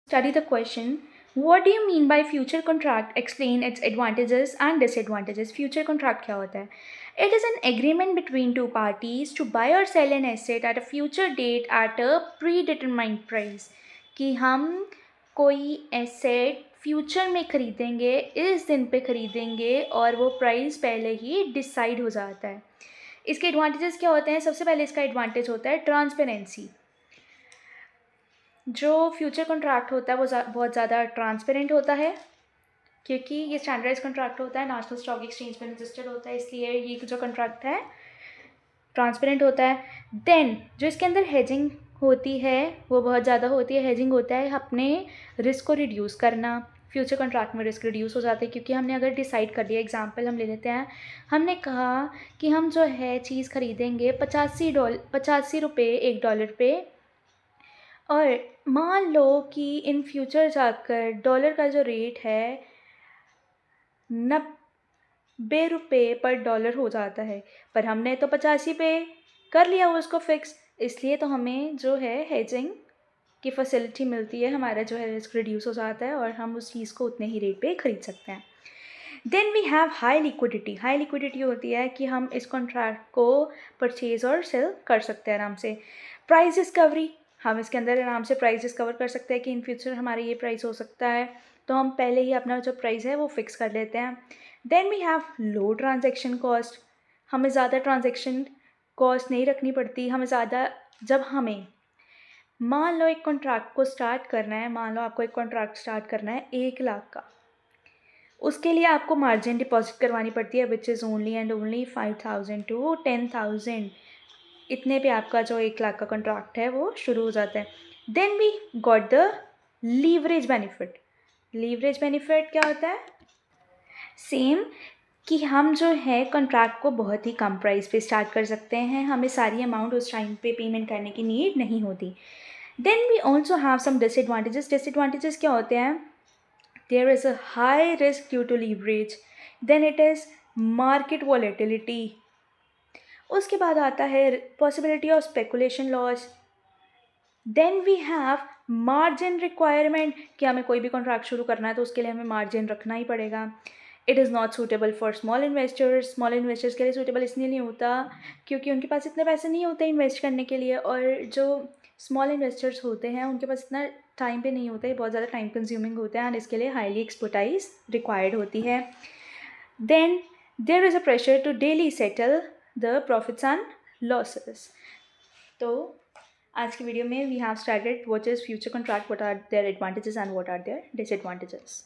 Study the question. What do you mean by future contract? Explain its advantages and disadvantages. Future contract क्या होता है? It is an agreement between two parties to buy or sell an asset at a future date at a predetermined price. कि हम कोई asset future में ख़रीदेंगे, इस दिन पे ख़रीदेंगे और वो प्राइस पहले ही डिसाइड हो जाता है. इसके एडवांटेजेस क्या होते हैं? सबसे पहले इसका एडवांटेज होता है ट्रांसपेरेंसी. जो फ्यूचर कॉन्ट्रैक्ट होता है वो बहुत ज़्यादा ट्रांसपेरेंट होता है, क्योंकि ये स्टैंडर्डाइज कॉन्ट्रैक्ट होता है, नेशनल स्टॉक एक्सचेंज में रजिस्टर्ड होता है, इसलिए ये जो कॉन्ट्रैक्ट है ट्रांसपेरेंट होता है. देन जो इसके अंदर हेजिंग होती है वो बहुत ज़्यादा होती है. हेजिंग होता है अपने रिस्क को रिड्यूस करना. फ्यूचर कॉन्ट्रैक्ट में रिस्क रिड्यूस हो जाते हैं, क्योंकि हमने अगर डिसाइड कर लिया, एग्जांपल हम ले लेते हैं, हमने कहा कि हम जो है चीज़ ख़रीदेंगे 85 रुपये $1 पे, और मान लो कि इन फ्यूचर जाकर डॉलर का जो रेट है 90 रुपये पर डॉलर हो जाता है, पर हमने तो 85 पे कर लिया वो उसको फिक्स, इसलिए तो हमें जो है हेजिंग की फैसिलिटी मिलती है, हमारा जो है रिस्क रिड्यूस हो जाता है और हम उस चीज़ को उतने ही रेट पे ख़रीद सकते हैं. Then we have high liquidity. High liquidity होती है कि हम इस कॉन्ट्रैक्ट को परचेज़ और सेल कर सकते हैं आराम से. Price discovery. हम इसके अंदर आराम से प्राइस डिस्कवर कर सकते हैं कि इन फ्यूचर हमारा ये प्राइस हो सकता है, तो हम पहले ही अपना जो प्राइस है वो फिक्स कर लेते हैं. Then we have low transaction cost. हमें ज़्यादा ट्रांजेक्शन कॉस्ट नहीं रखनी पड़ती. जब हमें मान लो एक कॉन्ट्रैक्ट को स्टार्ट करना है, मान लो आपको एक कॉन्ट्रैक्ट स्टार्ट करना है 1 लाख का, उसके लिए आपको मार्जिन डिपॉजिट करवानी पड़ती है, which is only and only 5,000 to 10,000. इतने पे आपका जो 1 लाख का कॉन्ट्रैक्ट है वो शुरू हो जाता है. Then we got the leverage benefit. Leverage benefit क्या होता है? सेम, कि हम जो है कॉन्ट्रैक्ट को बहुत ही कम प्राइस पे स्टार्ट कर सकते हैं, हमें सारी अमाउंट उस टाइम पे पेमेंट करने की नीड नहीं होती. Then we also have some disadvantages. Disadvantages क्या होते हैं? There is a high risk due to leverage. Then it is market volatility. उसके बाद आता है possibility of speculation loss. Then we have margin requirement, कि हमें कोई भी कॉन्ट्रैक्ट शुरू करना है तो उसके लिए हमें मार्जिन रखना ही पड़ेगा. It is not suitable for small investors. Small investors के लिए सूटेबल इसलिए नहीं होता क्योंकि उनके पास इतने पैसे नहीं होते इन्वेस्ट करने के लिए, और जो स्मॉल इन्वेस्टर्स होते हैं उनके पास इतना टाइम पे नहीं होता है, बहुत ज़्यादा टाइम कंज्यूमिंग होता है एंड इसके लिए हाईली एक्सपर्टाइज रिक्वायर्ड होती है. Then there is a pressure to daily settle the profits and losses. तो आज की वीडियो में we have started what is future contract, what are their advantages and what are their disadvantages.